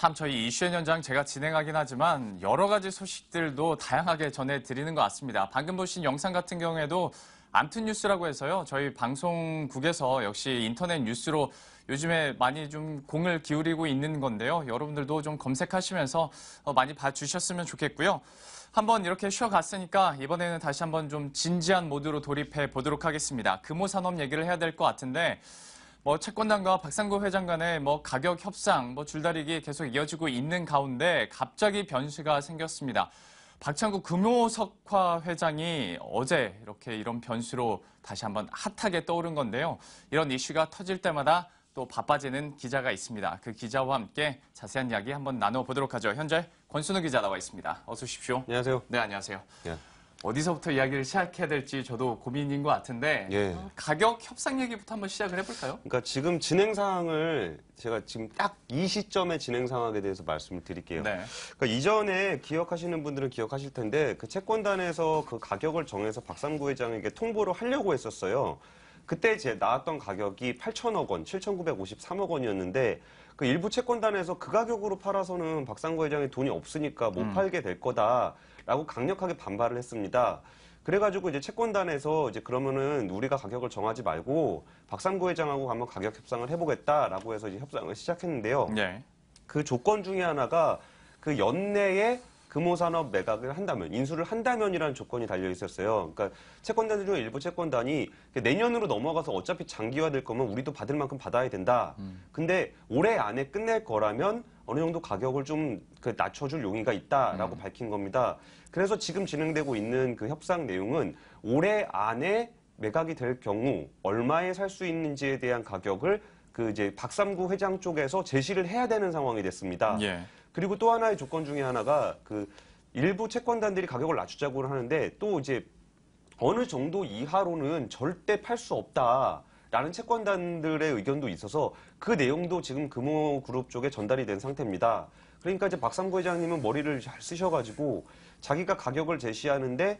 참 저희 이슈의 현장 제가 진행하긴 하지만 여러 가지 소식들도 다양하게 전해드리는 것 같습니다. 방금 보신 영상 같은 경우에도 암튼 뉴스라고 해서요. 저희 방송국에서 역시 인터넷 뉴스로 요즘에 많이 좀 공을 기울이고 있는 건데요. 여러분들도 좀 검색하시면서 많이 봐주셨으면 좋겠고요. 한번 이렇게 쉬어갔으니까 이번에는 다시 한번 좀 진지한 모드로 돌입해 보도록 하겠습니다. 금호산업 얘기를 해야 될 것 같은데 채권단과 박상구 회장 간의 가격 협상, 줄다리기 계속 이어지고 있는 가운데 갑자기 변수가 생겼습니다. 박창구 금호석화 회장이 어제 이렇게 이런 변수로 다시 한번 핫하게 떠오른 건데요. 이런 이슈가 터질 때마다 또 바빠지는 기자가 있습니다. 그 기자와 함께 자세한 이야기 한번 나눠보도록 하죠. 현재 권순우 기자 나와 있습니다. 어서 오십시오. 안녕하세요. 네, 안녕하세요. 예. 어디서부터 이야기를 시작해야 될지 저도 고민인 것 같은데 예. 가격 협상 얘기부터 한번 시작을 해볼까요? 그러니까 지금 진행 상황을 제가 지금 딱 이 시점의 진행 상황에 대해서 말씀을 드릴게요. 네. 그러니까 이전에 기억하시는 분들은 기억하실 텐데 그 채권단에서 그 가격을 정해서 박상구 회장에게 통보를 하려고 했었어요. 그때 나왔던 가격이 8천억 원, 7,953억 원이었는데 그 일부 채권단에서 그 가격으로 팔아서는 박상구 회장이 돈이 없으니까 못 팔게 될 거다라고 강력하게 반발을 했습니다. 그래가지고 이제 채권단에서 이제 그러면은 우리가 가격을 정하지 말고 박상구 회장하고 한번 가격 협상을 해보겠다라고 해서 이제 협상을 시작했는데요. 네. 그 조건 중에 하나가 그 연내에 금호산업 매각을 한다면, 인수를 한다면이라는 조건이 달려 있었어요. 그러니까 채권단들 중 일부 채권단이 내년으로 넘어가서 어차피 장기화될 거면 우리도 받을 만큼 받아야 된다. 근데 올해 안에 끝낼 거라면 어느 정도 가격을 좀 낮춰줄 용의가 있다라고 밝힌 겁니다. 그래서 지금 진행되고 있는 그 협상 내용은 올해 안에 매각이 될 경우 얼마에 살 수 있는지에 대한 가격을 이제 박상구 회장 쪽에서 제시를 해야 되는 상황이 됐습니다. 예. 그리고 그리고 또 하나의 조건 중에 하나가 일부 채권단들이 가격을 낮추자고 하는데 또 이제 어느 정도 이하로는 절대 팔 수 없다라는 채권단들의 의견도 있어서 그 내용도 지금 금호그룹 쪽에 전달이 된 상태입니다. 그러니까 이제 박상구 회장님은 머리를 잘 쓰셔가지고 자기가 가격을 제시하는데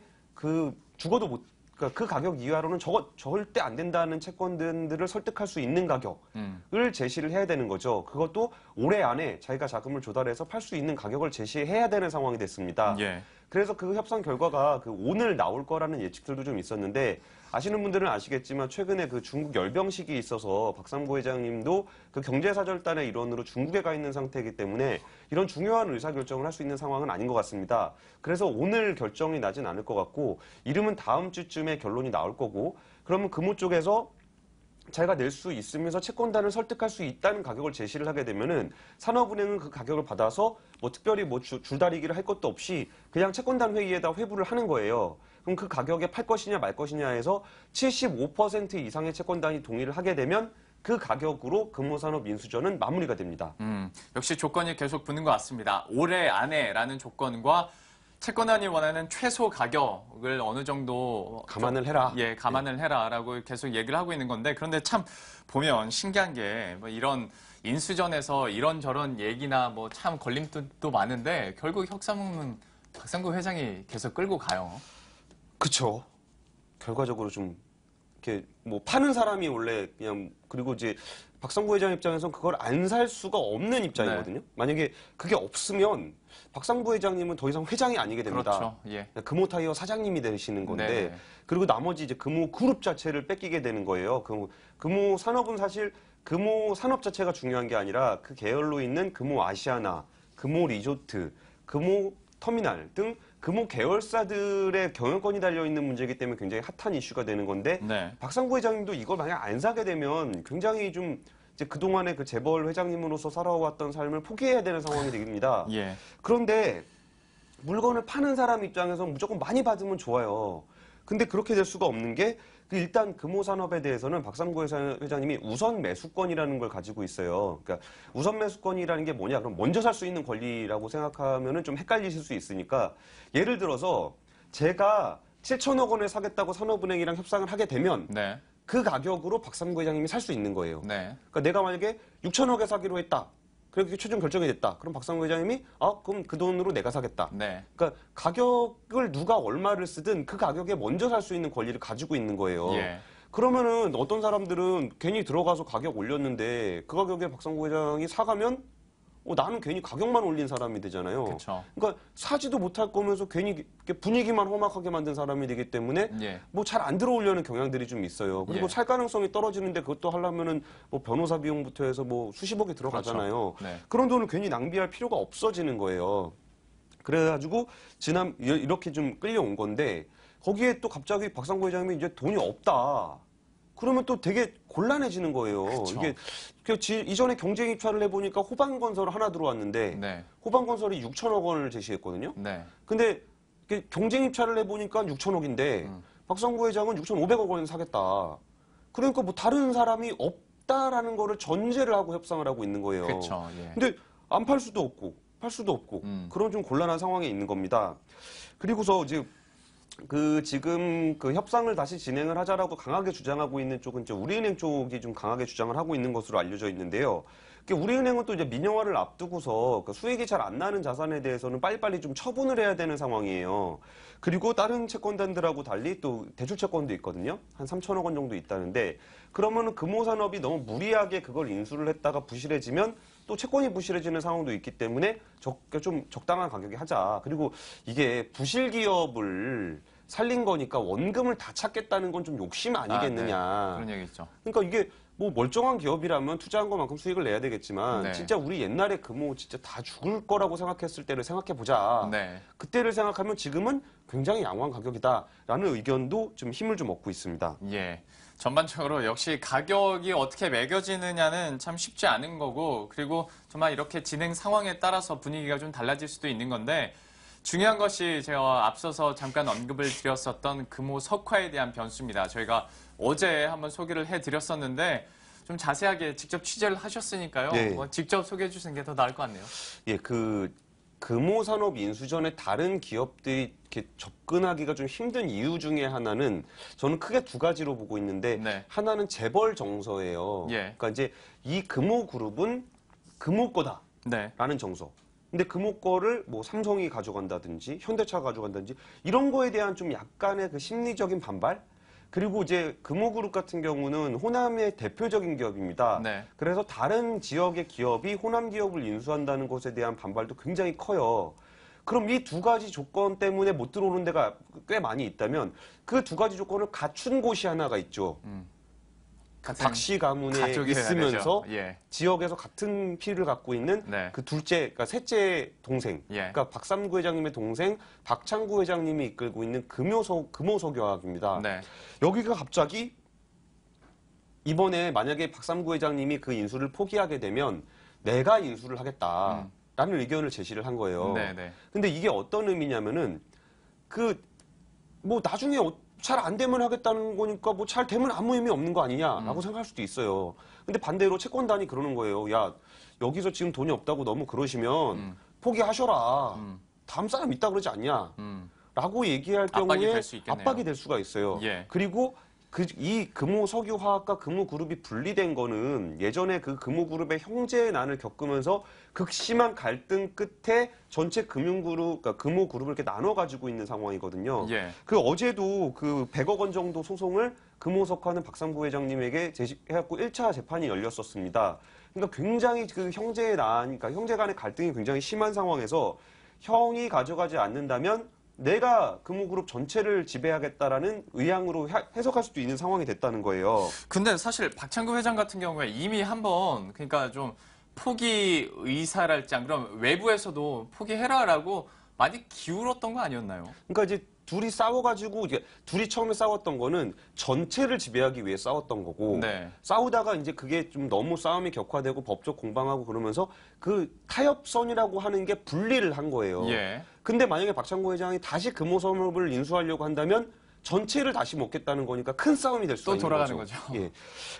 죽어도 그러니까 그 가격 이하로는 절대 안 된다는 채권들을 설득할 수 있는 가격을 제시를 해야 되는 거죠. 그것도 올해 안에 자기가 자금을 조달해서 팔 수 있는 가격을 제시해야 되는 상황이 됐습니다. 예. 그래서 그 협상 결과가 오늘 나올 거라는 예측들도 좀 있었는데 아시는 분들은 아시겠지만 최근에 중국 열병식이 있어서 박상구 회장님도 경제사절단의 일원으로 중국에 가 있는 상태이기 때문에 이런 중요한 의사결정을 할 수 있는 상황은 아닌 것 같습니다. 그래서 오늘 결정이 나진 않을 것 같고 이르면 다음 주쯤에 결론이 나올 거고 그러면 금호 쪽에서 자기가 낼 수 있으면서 채권단을 설득할 수 있다는 가격을 제시를 하게 되면은 산업은행은 그 가격을 받아서 특별히 줄다리기를 할 것도 없이 그냥 채권단 회의에다 회부를 하는 거예요. 그럼 그 가격에 팔 것이냐 말 것이냐 해서 75% 이상의 채권단이 동의를 하게 되면 그 가격으로 금호산업 인수전은 마무리가 됩니다. 역시 조건이 계속 붙는 것 같습니다. 올해 안에라는 조건과 채권단이 원하는 최소 가격을 어느 정도 감안을 해라. 예, 감안을 해라라고 계속 얘기를 하고 있는 건데 그런데 참 보면 신기한 게 이런 인수전에서 이런저런 얘기나 참 걸림돌도 많은데 결국 협상은 박상구 회장이 계속 끌고 가요. 그쵸. 결과적으로 좀 이렇게 파는 사람이 원래 그냥 그리고 이제 박상구 회장 입장에서는 그걸 안 살 수가 없는 입장이거든요. 네. 만약에 그게 없으면 박상구 회장님은 더 이상 회장이 아니게 됩니다. 그렇죠. 예. 금호타이어 사장님이 되시는 건데 네. 그리고 나머지 이제 금호그룹 자체를 뺏기게 되는 거예요. 금호산업은 사실 금호산업 자체가 중요한 게 아니라 그 계열로 있는 금호아시아나, 금호리조트, 금호터미널 등 금호 계열사들의 경영권이 달려있는 문제이기 때문에 굉장히 핫한 이슈가 되는 건데 네. 박상구 회장님도 이걸 만약 안 사게 되면 굉장히 좀 이제 그동안의 재벌 회장님으로서 살아왔던 삶을 포기해야 되는 상황이 됩니다. 예. 그런데 물건을 파는 사람 입장에서 무조건 많이 받으면 좋아요. 근데 그렇게 될 수가 없는 게 일단 금호산업에 대해서는 박상구 회장님이 우선 매수권이라는 걸 가지고 있어요. 그러니까 우선 매수권이라는 게 뭐냐? 그럼 먼저 살 수 있는 권리라고 생각하면은 좀 헷갈리실 수 있으니까 예를 들어서 제가 7천억 원에 사겠다고 산업은행이랑 협상을 하게 되면 네. 그 가격으로 박상구 회장님이 살 수 있는 거예요. 네. 그러니까 내가 만약에 6천억에 사기로 했다. 그렇게 최종 결정이 됐다. 그럼 박상구 회장님이 그럼 그 돈으로 내가 사겠다. 네. 그러니까 가격을 누가 얼마를 쓰든 그 가격에 먼저 살 수 있는 권리를 가지고 있는 거예요. 예. 그러면은 어떤 사람들은 괜히 들어가서 가격 올렸는데 그 가격에 박상구 회장이 사가면 나는 괜히 가격만 올린 사람이 되잖아요. 그쵸. 그러니까 사지도 못할 거면서 괜히 이렇게 분위기만 험악하게 만든 사람이 되기 때문에 예. 뭐 잘 안 들어오려는 경향들이 좀 있어요. 그리고 예. 살 가능성이 떨어지는데 그것도 하려면은 뭐 변호사 비용부터 해서 뭐 수십억이 들어가잖아요. 그렇죠. 네. 그런 돈을 괜히 낭비할 필요가 없어지는 거예요. 그래가지고 이렇게 좀 끌려온 건데 거기에 또 갑자기 박상구 회장님이 이제 돈이 없다. 그러면 또 되게 곤란해지는 거예요. 그쵸. 이게 이전에 경쟁 입찰을 해보니까 호반건설 하나 들어왔는데 네. 호반건설이 6천억 원을 제시했거든요. 네. 근데 경쟁 입찰을 해보니까 6천억인데 박상구 회장은 6,500억 원 사겠다. 그러니까 뭐 다른 사람이 없다라는 거를 전제를 하고 협상을 하고 있는 거예요. 그렇죠. 예. 근데 안 팔 수도 없고 팔 수도 없고 그런 좀 곤란한 상황에 있는 겁니다. 그리고서 이제 지금 협상을 다시 진행을 하자라고 강하게 주장하고 있는 쪽은 이제 우리은행 쪽이 좀 강하게 주장을 하고 있는 것으로 알려져 있는데요. 우리은행은 또 이제 민영화를 앞두고서 수익이 잘 안 나는 자산에 대해서는 빨리빨리 좀 처분을 해야 되는 상황이에요. 그리고 다른 채권단들하고 달리 또 대출 채권도 있거든요. 한 3천억 원 정도 있다는데 그러면은 금호산업이 너무 무리하게 그걸 인수를 했다가 부실해지면 또 채권이 부실해지는 상황도 있기 때문에 좀 적당한 가격에 하자. 그리고 이게 부실 기업을 살린 거니까 원금을 다 찾겠다는 건 좀 욕심 아니겠느냐. 아, 네. 그런 얘기 있죠. 그러니까 이게 뭐 멀쩡한 기업이라면 투자한 것만큼 수익을 내야 되겠지만 네. 진짜 우리 옛날에 금호 진짜 다 죽을 거라고 생각했을 때를 생각해 보자. 네. 그때를 생각하면 지금은 굉장히 양호한 가격이다라는 의견도 좀 힘을 좀 얻고 있습니다. 예. 전반적으로 역시 가격이 어떻게 매겨지느냐는 참 쉽지 않은 거고, 그리고 정말 이렇게 진행 상황에 따라서 분위기가 좀 달라질 수도 있는 건데, 중요한 것이 제가 앞서서 잠깐 언급을 드렸었던 금호 석화에 대한 변수입니다. 저희가 어제 한번 소개를 해드렸었는데, 좀 자세하게 직접 취재를 하셨으니까요. 네. 뭐 직접 소개해 주시는 게 더 나을 것 같네요. 예, 금호산업 인수 전에 다른 기업들이 이렇게 접근하기가 좀 힘든 이유 중에 하나는 저는 크게 두 가지로 보고 있는데 네. 하나는 재벌 정서예요. 예. 그러니까 이제 이 금호그룹은 금호 거다라는 네. 정서. 근데 금호 거를 뭐 삼성이 가져간다든지 현대차가 가져간다든지 이런 거에 대한 좀 약간의 그 심리적인 반발? 그리고 이제 금호그룹 같은 경우는 호남의 대표적인 기업입니다. 네. 그래서 다른 지역의 기업이 호남 기업을 인수한다는 것에 대한 반발도 굉장히 커요. 그럼 이 두 가지 조건 때문에 못 들어오는 데가 꽤 많이 있다면 그 두 가지 조건을 갖춘 곳이 하나가 있죠. 같은 박씨 가문에 가족이어야 있으면서 되죠. 예. 지역에서 같은 피를 갖고 있는 네. 그 그러니까 셋째 동생, 예. 그러니까 박삼구 회장님의 동생 박창구 회장님이 이끌고 있는 금호석유화학입니다. 네. 여기가 갑자기 이번에 만약에 박삼구 회장님이 그 인수를 포기하게 되면 내가 인수를 하겠다라는 의견을 제시를 한 거예요. 네, 네. 근데 이게 어떤 의미냐면은 뭐 나중에 잘 안 되면 하겠다는 거니까 뭐 잘 되면 아무 의미 없는 거 아니냐라고 생각할 수도 있어요. 근데 반대로 채권단이 그러는 거예요. 야, 여기서 지금 돈이 없다고 너무 그러시면 포기하셔라. 다음 사람 있다 그러지 않냐? 라고 얘기할 압박이 경우에 될 수 있겠네요. 압박이 될 수가 있어요. 예. 그리고 이 금호석유화학과 금호그룹이 분리된 거는 예전에 그 금호그룹의 형제의 난을 겪으면서 극심한 갈등 끝에 전체 금융그룹, 그러니까 금호그룹을 이렇게 나눠 가지고 있는 상황이거든요. 예. 어제도 100억 원 정도 소송을 금호석화는 박삼구 회장님에게 제시해갖고 1차 재판이 열렸었습니다. 그러니까 굉장히 그 형제의 난, 그러니까 형제 간의 갈등이 굉장히 심한 상황에서 형이 가져가지 않는다면 내가 금호그룹 전체를 지배하겠다라는 의향으로 해석할 수도 있는 상황이 됐다는 거예요. 근데 사실 박창구 회장 같은 경우에 이미 한번 그러니까 좀 포기 의사랄지 안 그럼 외부에서도 포기해라라고 많이 기울었던 거 아니었나요? 그러니까 이제 둘이 싸워가지고 둘이 처음에 싸웠던 거는 전체를 지배하기 위해 싸웠던 거고 네. 싸우다가 이제 그게 좀 너무 싸움이 격화되고 법적 공방하고 그러면서 그 타협선이라고 하는 게 분리를 한 거예요. 예. 근데 만약에 박창구 회장이 다시 금호산업을 인수하려고 한다면 전체를 다시 먹겠다는 거니까 큰 싸움이 될 수가 또 있는 돌아가는 거죠. 거죠. 예.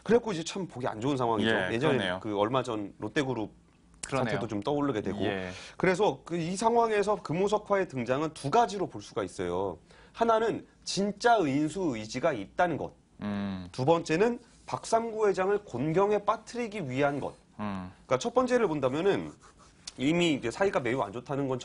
그래갖고 이제 참 보기 안 좋은 상황이죠. 예, 예전에 그러네요. 얼마 전 롯데그룹 그러네요. 사태도 좀 떠오르게 되고. 예. 그래서 이 상황에서 금호석화의 등장은 두 가지로 볼 수가 있어요. 하나는 진짜 인수 의지가 있다는 것. 두 번째는 박삼구 회장을 곤경에 빠뜨리기 위한 것. 그러니까 첫 번째를 본다면은 이미 이제 사이가 매우 안 좋다는 건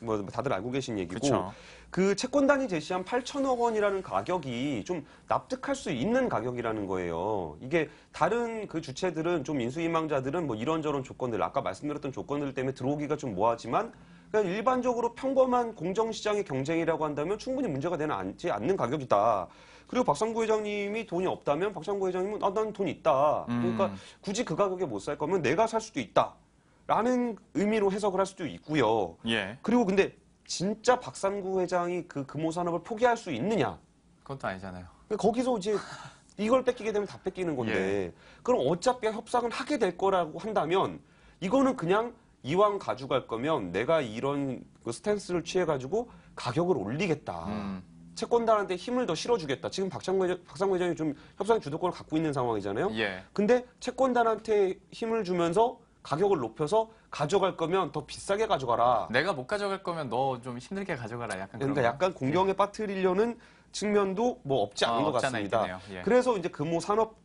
뭐 다들 알고 계신 얘기고 그쵸. 그 채권단이 제시한 8천억 원이라는 가격이 좀 납득할 수 있는 가격이라는 거예요. 이게 다른 그 주체들은 좀 인수희망자들은 뭐 이런저런 조건들 아까 말씀드렸던 조건들 때문에 들어오기가 좀 뭐하지만 그냥 일반적으로 평범한 공정시장의 경쟁이라고 한다면 충분히 문제가 되지 않는 가격이다. 그리고 박상구 회장님이 돈이 없다면 박상구 회장님은 난 돈 있다. 그러니까 굳이 그 가격에 못 살 거면 내가 살 수도 있다. 라는 의미로 해석을 할 수도 있고요. 예. 그리고 근데 진짜 박상구 회장이 그 금호산업을 포기할 수 있느냐? 그것도 아니잖아요. 거기서 이제 이걸 뺏기게 되면 다 뺏기는 건데 예. 그럼 어차피 협상은 하게 될 거라고 한다면 이거는 그냥 이왕 가져갈 거면 내가 이런 그 스탠스를 취해가지고 가격을 올리겠다. 채권단한테 힘을 더 실어주겠다. 지금 박상구 회장이 좀 협상 주도권을 갖고 있는 상황이잖아요. 예. 근데 채권단한테 힘을 주면서 가격을 높여서 가져갈 거면 더 비싸게 가져가라. 내가 못 가져갈 거면 너 좀 힘들게 가져가라. 약간 그런 그러니까 거. 약간 공경에 빠뜨리려는 측면도 뭐 없지 않은 것 없지 않아 같습니다. 있겠네요. 예. 그래서 이제 금호산업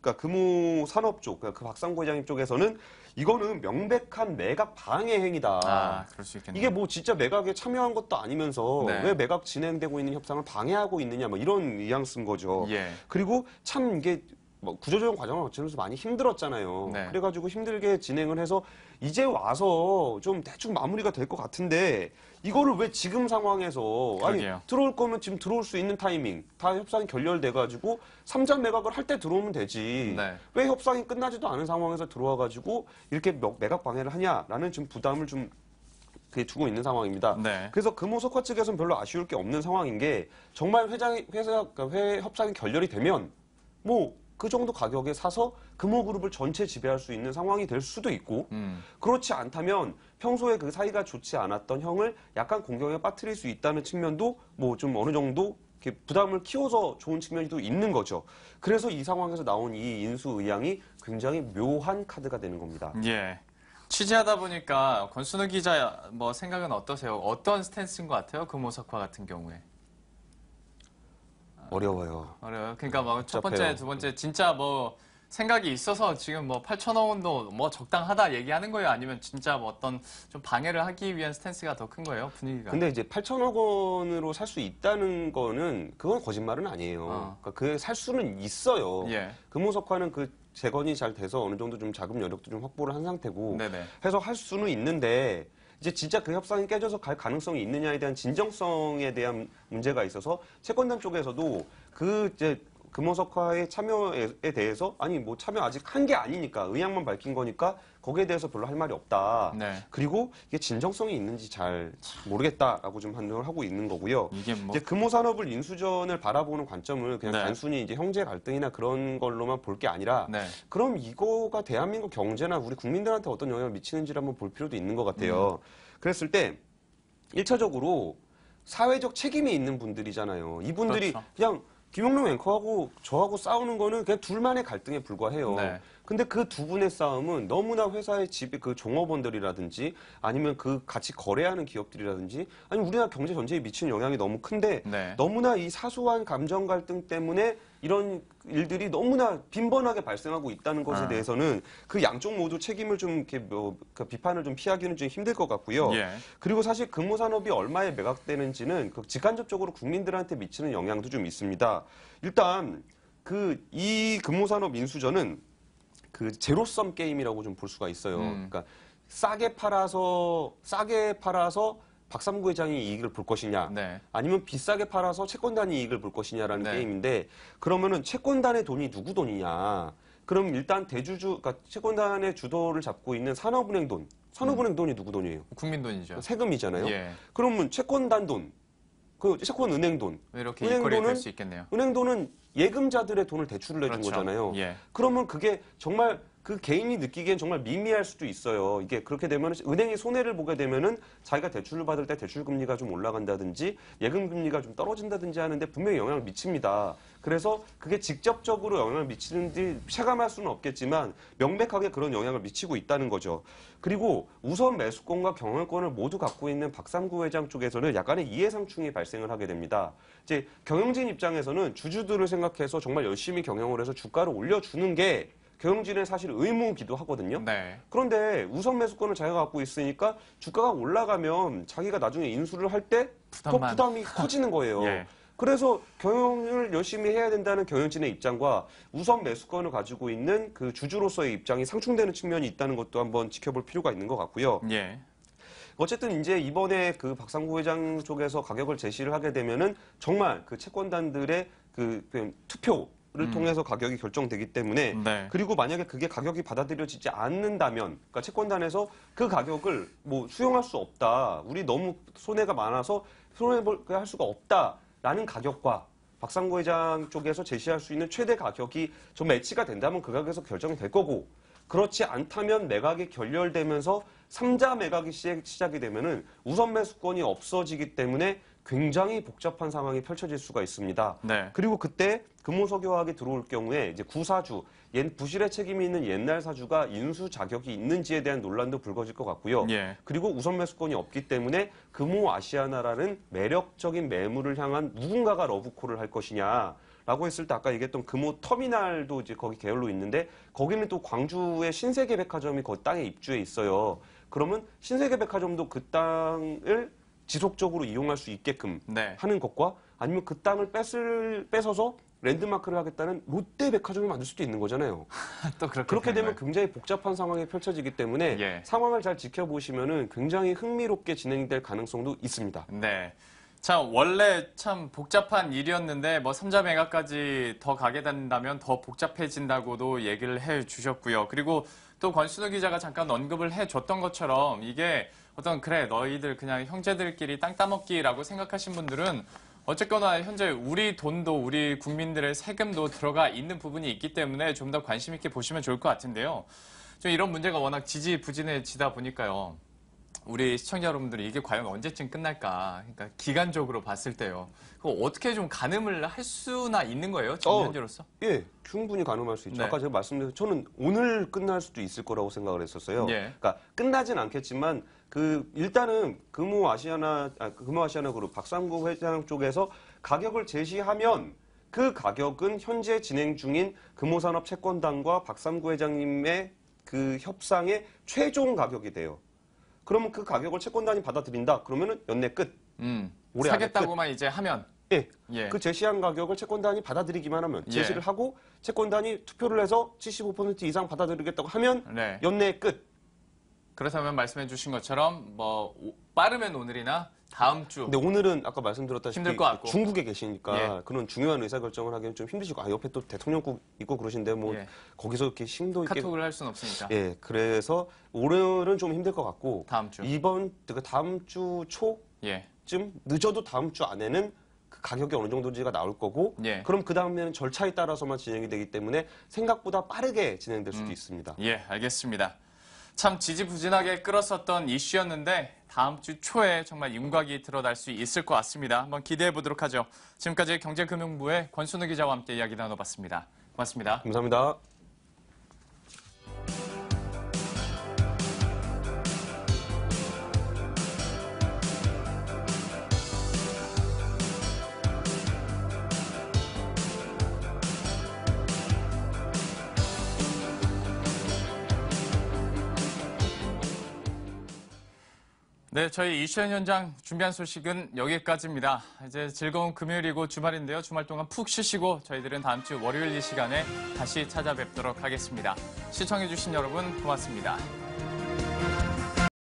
쪽, 그러니까 그 박상구 회장님 쪽에서는 이거는 명백한 매각 방해 행위다. 아, 그럴 수 있겠네요. 이게 뭐 진짜 매각에 참여한 것도 아니면서 네. 왜 매각 진행되고 있는 협상을 방해하고 있느냐, 뭐 이런 뉘앙스인 거죠. 예. 그리고 참 이게 뭐 구조조정 과정을 거치면서 많이 힘들었잖아요. 네. 그래가지고 힘들게 진행을 해서 이제 와서 좀 대충 마무리가 될 것 같은데 이거를 왜 지금 상황에서 그러게요. 아니 들어올 거면 지금 들어올 수 있는 타이밍 다 협상이 결렬돼가지고 3자 매각을 할 때 들어오면 되지. 네. 왜 협상이 끝나지도 않은 상황에서 들어와가지고 이렇게 매각 방해를 하냐라는 좀 부담을 좀 그게 두고 있는 상황입니다. 네. 그래서 금호석화 측에서는 별로 아쉬울 게 없는 상황인 게 정말 협상이 결렬이 되면 뭐 그 정도 가격에 사서 금호그룹을 전체 지배할 수 있는 상황이 될 수도 있고 그렇지 않다면 평소에 그 사이가 좋지 않았던 형을 약간 공경에 빠뜨릴 수 있다는 측면도 뭐 좀 어느 정도 이렇게 부담을 키워서 좋은 측면이 또 있는 거죠. 그래서 이 상황에서 나온 이 인수 의향이 굉장히 묘한 카드가 되는 겁니다. 예. 취재하다 보니까 권순우 기자 뭐 생각은 어떠세요? 어떤 스탠스인 것 같아요? 금호석화 같은 경우에. 어려워요. 어려요. 그러니까 뭐 첫 번째, 복잡해요. 두 번째 진짜 뭐 생각이 있어서 지금 뭐 8천억 원도 뭐 적당하다 얘기하는 거예요? 아니면 진짜 뭐 어떤 좀 방해를 하기 위한 스탠스가 더 큰 거예요? 분위기가. 근데 이제 8천억 원으로 살 수 있다는 거는 그건 거짓말은 아니에요. 그러니까 그 살 수는 있어요. 예. 금호석화는 그 재건이 잘 돼서 어느 정도 좀 자금 여력도 좀 확보를 한 상태고 네네. 해서 할 수는 있는데 이제 진짜 그 협상이 깨져서 갈 가능성이 있느냐에 대한 진정성에 대한 문제가 있어서 채권단 쪽에서도 그 이제 금호석화의 참여에 대해서 아니 뭐 참여 아직 한 게 아니니까 의향만 밝힌 거니까 거기에 대해서 별로 할 말이 없다. 네. 그리고 이게 진정성이 있는지 잘 모르겠다라고 좀 판단을 하고 있는 거고요. 이게 뭐 이제 금호산업을 인수전을 바라보는 관점을 그냥 네. 단순히 이제 형제 갈등이나 그런 걸로만 볼 게 아니라 네. 그럼 이거가 대한민국 경제나 우리 국민들한테 어떤 영향을 미치는지를 한번 볼 필요도 있는 것 같아요. 그랬을 때 1차적으로 사회적 책임이 있는 분들이잖아요. 이분들이 그렇죠. 그냥 김용룡 앵커하고 저하고 싸우는 거는 그냥 둘만의 갈등에 불과해요. 네. 근데 그 두 분의 싸움은 너무나 회사의 그 종업원들이라든지 아니면 그 같이 거래하는 기업들이라든지 아니면 우리나라 경제 전체에 미치는 영향이 너무 큰데 네. 너무나 이 사소한 감정 갈등 때문에 이런 일들이 너무나 빈번하게 발생하고 있다는 것에 대해서는 그 양쪽 모두 책임을 좀 이렇게 그 비판을 좀 피하기는 좀 힘들 것 같고요. 예. 그리고 사실 금호산업이 얼마에 매각되는지는 그 직간접적으로 국민들한테 미치는 영향도 좀 있습니다. 일단 이 금호산업 인수전은 그 제로섬 게임이라고 좀 볼 수가 있어요. 그러니까 싸게 팔아서 박삼구 회장이 이익을 볼 것이냐, 네. 아니면 비싸게 팔아서 채권단이 이익을 볼 것이냐라는 네. 게임인데 그러면은 채권단의 돈이 누구 돈이냐? 그럼 일단 그러니까 채권단의 주도를 잡고 있는 산업은행 돈이 누구 돈이에요? 국민 돈이죠. 세금이잖아요. 예. 그러면 채권단 돈, 그 채권은행 돈, 이렇게 은행 이퀄이 돈은 될 수 있겠네요. 은행 돈은 예금자들의 돈을 대출을 해준 그렇죠. 거잖아요. 예. 그러면 그게 정말 그 개인이 느끼기엔 정말 미미할 수도 있어요. 이게 그렇게 되면 은행이 손해를 보게 되면은 자기가 대출을 받을 때 대출 금리가 좀 올라간다든지 예금 금리가 좀 떨어진다든지 하는데 분명히 영향을 미칩니다. 그래서 그게 직접적으로 영향을 미치는지 체감할 수는 없겠지만 명백하게 그런 영향을 미치고 있다는 거죠. 그리고 우선 매수권과 경영권을 모두 갖고 있는 박삼구 회장 쪽에서는 약간의 이해상충이 발생을 하게 됩니다. 이제 경영진 입장에서는 주주들을 생각해서 정말 열심히 경영을 해서 주가를 올려주는 게 경영진의 사실 의무기도 하거든요. 네. 그런데 우선 매수권을 자기가 갖고 있으니까 주가가 올라가면 자기가 나중에 인수를 할 때 더 부담이 커지는 거예요. 예. 그래서 경영을 열심히 해야 된다는 경영진의 입장과 우선 매수권을 가지고 있는 그 주주로서의 입장이 상충되는 측면이 있다는 것도 한번 지켜볼 필요가 있는 것 같고요. 예. 어쨌든 이제 이번에 그 박상구 회장 쪽에서 가격을 제시를 하게 되면은 정말 그 채권단들의 그 투표를 통해서 가격이 결정되기 때문에 네. 그리고 만약에 그게 가격이 받아들여지지 않는다면 그러니까 채권단에서 그 가격을 뭐 수용할 수 없다. 우리 너무 손해가 많아서 손해볼게 할 수가 없다라는 가격과 박상구 회장 쪽에서 제시할 수 있는 최대 가격이 좀 매치가 된다면 그 가격에서 결정이 될 거고 그렇지 않다면 매각이 결렬되면서 3자 매각이 시작이 되면은 우선 매수권이 없어지기 때문에 굉장히 복잡한 상황이 펼쳐질 수가 있습니다. 네. 그리고 그때 금호석유화학이 들어올 경우에 이제 구사주, 부실의 책임이 있는 옛날 사주가 인수 자격이 있는지에 대한 논란도 불거질 것 같고요. 예. 그리고 우선 매수권이 없기 때문에 금호아시아나라는 매력적인 매물을 향한 누군가가 러브콜을 할 것이냐. 라고 했을 때 아까 얘기했던 금호 터미널도 이제 거기 계열로 있는데 거기는 또 광주의 신세계 백화점이 그 땅에 입주해 있어요. 그러면 신세계 백화점도 그 땅을 지속적으로 이용할 수 있게끔 네. 하는 것과 아니면 그 땅을 뺏어서 랜드마크를 하겠다는 롯데 백화점을 만들 수도 있는 거잖아요. 또 그렇게 되면 굉장히 복잡한 상황이 펼쳐지기 때문에 예. 상황을 잘 지켜보시면은 굉장히 흥미롭게 진행될 가능성도 있습니다. 네. 참 원래 참 복잡한 일이었는데 뭐 3자 매각까지 더 가게 된다면 더 복잡해진다고도 얘기를 해 주셨고요. 그리고 또 권순우 기자가 잠깐 언급을 해 줬던 것처럼 이게 어떤 그래 너희들 그냥 형제들끼리 땅 따먹기라고 생각하신 분들은 어쨌거나 현재 우리 돈도 우리 국민들의 세금도 들어가 있는 부분이 있기 때문에 좀 더 관심 있게 보시면 좋을 것 같은데요. 좀 이런 문제가 워낙 지지부진해지다 보니까요. 우리 시청자 여러분들이 이게 과연 언제쯤 끝날까? 그러니까 기간적으로 봤을 때요. 그거 어떻게 좀 가늠을 할 수나 있는 거예요? 지금 현재로서? 예, 충분히 가늠할 수 있죠. 네. 아까 제가 말씀드린 저는 오늘 끝날 수도 있을 거라고 생각을 했었어요. 예. 그러니까 끝나진 않겠지만 일단은 금호아시아나 그룹 박상구 회장 쪽에서 가격을 제시하면 그 가격은 현재 진행 중인 금호산업 채권단과 박상구 회장님의 그 협상의 최종 가격이 돼요. 그러면 그 가격을 채권단이 받아들인다. 그러면은 연내 끝. 올해 안에 사겠다고만 이제 하면. 예. 예. 그 제시한 가격을 채권단이 받아들이기만 하면 예. 제시를 하고 채권단이 투표를 해서 75% 이상 받아들이겠다고 하면 네. 연내 끝. 그렇다면 말씀해 주신 것처럼 뭐 빠르면 오늘이나 다음 주. 근데 오늘은 아까 말씀드렸다시피 힘들 것 같고. 중국에 계시니까 예. 그런 중요한 의사결정을 하기는 좀 힘드시고 옆에 또 대통령국 있고 그러신데 뭐 예. 거기서 이렇게 심도 있게 카톡을 할 수는 없으니까. 예. 그래서 오늘은 좀 힘들 것 같고 다음 주. 다음 주 초쯤 예. 늦어도 다음 주 안에는 그 가격이 어느 정도인지가 나올 거고 예. 그럼 그 다음에는 절차에 따라서만 진행이 되기 때문에 생각보다 빠르게 진행될 수도 있습니다. 예, 알겠습니다. 참 지지부진하게 끌었었던 이슈였는데 다음 주 초에 정말 윤곽이 드러날 수 있을 것 같습니다. 한번 기대해 보도록 하죠. 지금까지 경제금융부의 권순우 기자와 함께 이야기 나눠봤습니다. 고맙습니다. 감사합니다. 네, 저희 이슈현 현장 준비한 소식은 여기까지입니다. 이제 즐거운 금요일이고 주말인데요. 주말 동안 푹 쉬시고 저희들은 다음 주 월요일 이 시간에 다시 찾아뵙도록 하겠습니다. 시청해주신 여러분 고맙습니다.